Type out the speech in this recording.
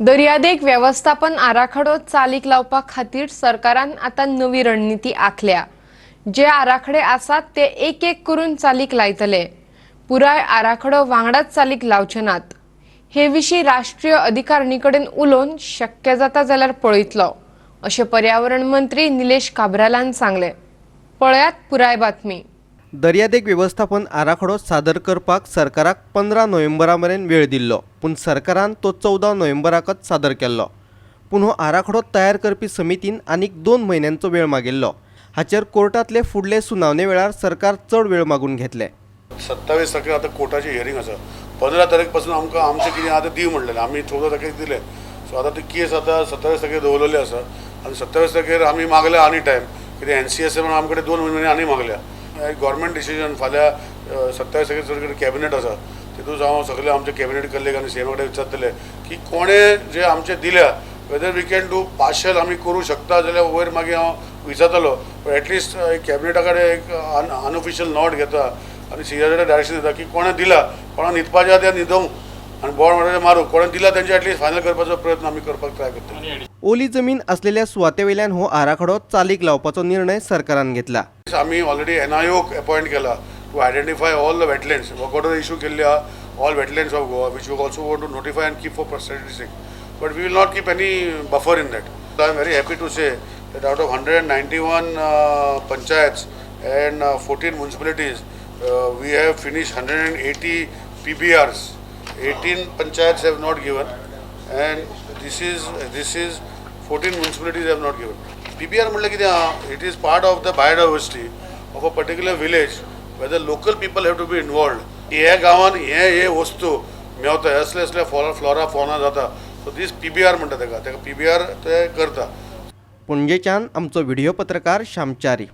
दर्यादेग व्यवस्थापन आराखडो चालीक लावपा खातीर सरकारान आता नवी रणनीती आखल्या। जे आराखडे आसात ते एक एक करून चालीक लायतले। पुराय आराखडो वांगडाच चालीक लावचे नात। हे विशीं राष्ट्रीय अधिकारिणीकडेन उलोवन शक्य जाता जाल्यार पळयतलो, अशें पर्यावरण मंत्री निलेश काब्रालान सांगले। पळयात पुराय बातमी। दर्यादेग व्यवस्थापन आराखडो सादर करपाक सरकाराक 15 नोव्हेंबरा मेरेन वेळ दिल्लो, पूण सरकारान तो 14 नोव्हेंबराकच सादर केल्लो। पूण हो आराखडो तयार करपी समितीन आनीक 2 म्हयन्यांचो वेळ मागिल्लो। हाचेर कोर्टांतले फुडले सुनावणे वेळार सरकार चड वेळ मागून घेतले। 27 तारखेर आतां कोर्टाची हियरिंग आसा। 15 तारीख पासून आमकां आमचें कितें आतां दी म्हणलेलें, आमी 14 तारखेर दिलें। सो आतां ती केस आतां 27 तारखेर दवरलेली आसा आनी 27 तारखेर आमी मागल्या आनी टायम, कितें NCSA म्हणून आमचे कडेन 2 म्हयने आनी मागल्या। गव्हर्मेंट डिसिजन फाल्यां 27 तारखेर कॅबिनेट आसा, तितूंत हांव सगळे आमचे कॅबिनेट कल्लेग आनी सीएमा कडेन विचारतले की कोणें जे आमचे दिल्या whether we can do partial आमी करूं शकता जाल्यार वयर मागीर हांव विचारतलो। बट एटलिस्ट कॅबिनेटा कडेन एक अनऑफिशियल नोट घेता आनी CA कडेन डायरेक्शन दिता की कोणें दिला, कोणाक न्हिदपाचें आहा तें न्हिदूं आनी बोर्ड म्हणटा मारूं, कोणें दिला तेंचे एटलिस्ट फायनल करपाचो प्रयत्न आमी करपाक ट्राय करता। ओली जमीन असलेल्या सुवाते वयल्यान हो आराखडो चालीक लावपाचो निर्णय सरकारान घेतला। आमी ऑलरेडी NIO अपॉइंट केला to identify all the wetlands. Work order issue केल्ली आहा all wetlands of Goa, which we also want to notify and keep for posterity's sake. But we will not keep any buffer in that. So I am very happy to say that out of 191 panchayats and 14 municipalities, we have finished 180 PBRs. 18 panchayats have not given, and this is 14 municipalities have not given. PBR मतलब कितें आहा? It is part of the biodiversity of a particular village where the local people have to be involved. हे गांवान हे वस्तू मेवता, असले flora फॉना जाता, so दीस PBR म्हणटा तेका PBR ते करता। पणजेच्यान आमचो व्हिडिओ पत्रकार श्यामचारी।